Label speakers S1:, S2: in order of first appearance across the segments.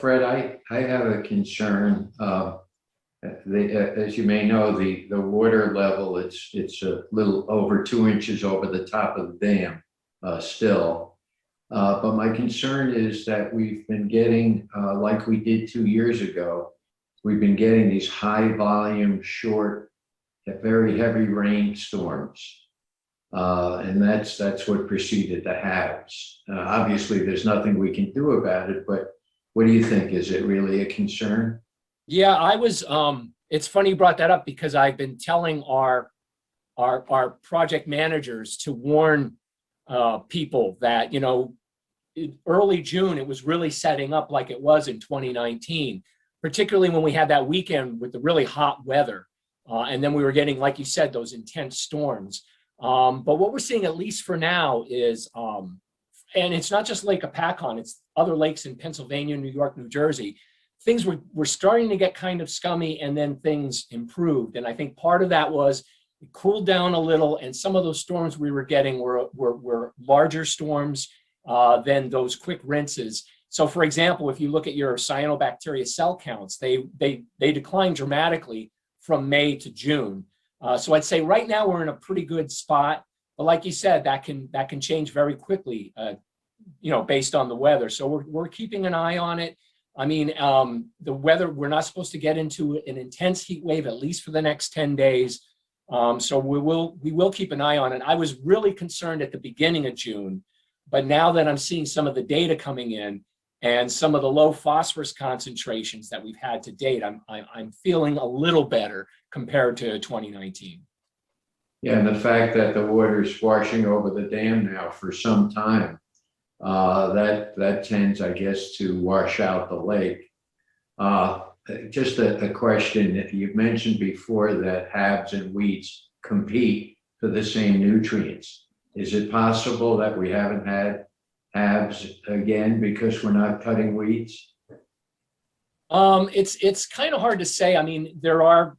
S1: Fred, I have a concern. As you may know, the water level, it's a little over 2 inches over the top of the dam still. But my concern is that we've been getting, like we did 2 years ago, we've been getting these high volume, short, very heavy rainstorms. And that's what preceded the HABs. Obviously, there's nothing we can do about it, but what do you think? Is it really a concern?
S2: Yeah, it's funny you brought that up because I've been telling our project managers to warn people that, early June, it was really setting up like it was in 2019, particularly when we had that weekend with the really hot weather. And then we were getting, like you said, those intense storms. But what we're seeing, at least for now, is, and it's not just Lake Hopatcong, it's other lakes in Pennsylvania, New York, New Jersey. Things were starting to get kind of scummy, and then things improved. And I think part of that was it cooled down a little, and some of those storms we were getting were larger storms than those quick rinses. So for example, if you look at your cyanobacteria cell counts, they declined dramatically from May to June. So I'd say right now we're in a pretty good spot, but like you said, that can change very quickly, based on the weather. So we're keeping an eye on it. I mean, the weather, we're not supposed to get into an intense heat wave, at least for the next 10 days. So we will keep an eye on it. I was really concerned at the beginning of June, but now that I'm seeing some of the data coming in and some of the low phosphorus concentrations that we've had to date, I'm feeling a little better compared to 2019.
S1: Yeah, and the fact that the water is washing over the dam now for some time, that tends, I guess, to wash out the lake. Just a question. You've mentioned before that HABs and weeds compete for the same nutrients. Is it possible that we haven't had HABs again because we're not cutting weeds?
S2: It's kind of hard to say. I mean,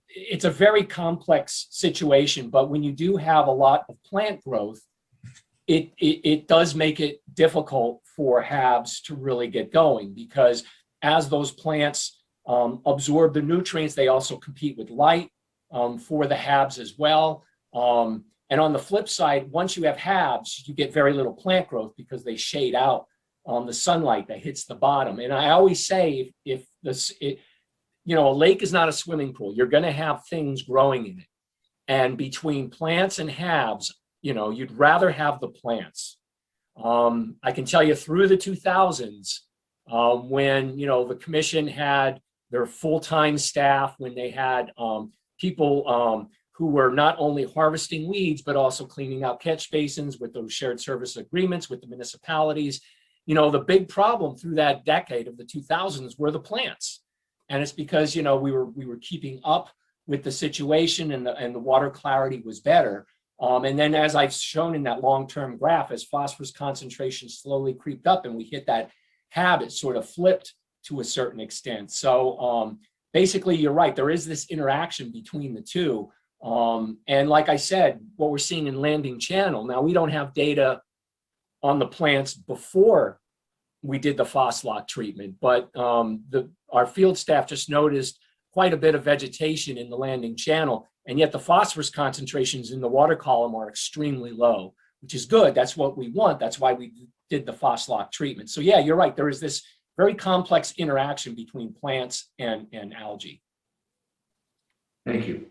S2: it's a very complex situation, but when you do have a lot of plant growth, it does make it difficult for HABs to really get going, because as those plants absorb the nutrients, they also compete with light for the HABs as well. And on the flip side, once you have HABs, you get very little plant growth because they shade out the sunlight that hits the bottom. And I always say, if a lake is not a swimming pool, you're going to have things growing in it. And between plants and HABs, you'd rather have the plants. I can tell you through the 2000s, when, the commission had their full-time staff, when they had people who were not only harvesting weeds, but also cleaning out catch basins with those shared service agreements with the municipalities. The big problem through that decade of the 2000s were the plants. And it's because, we were keeping up with the situation, and the water clarity was better. And then, as I've shown in that long-term graph, as phosphorus concentration slowly creeped up and we hit that HAB, it sort of flipped to a certain extent. So basically, you're right. There is this interaction between the two. And like I said, what we're seeing in Landing Channel, now we don't have data on the plants before we did the phosphate treatment, but our field staff just noticed quite a bit of vegetation in the Landing Channel, and yet the phosphorus concentrations in the water column are extremely low, which is good. That's what we want. That's why we did the phosphate treatment. So yeah, you're right. There is this very complex interaction between plants and algae.
S1: Thank you.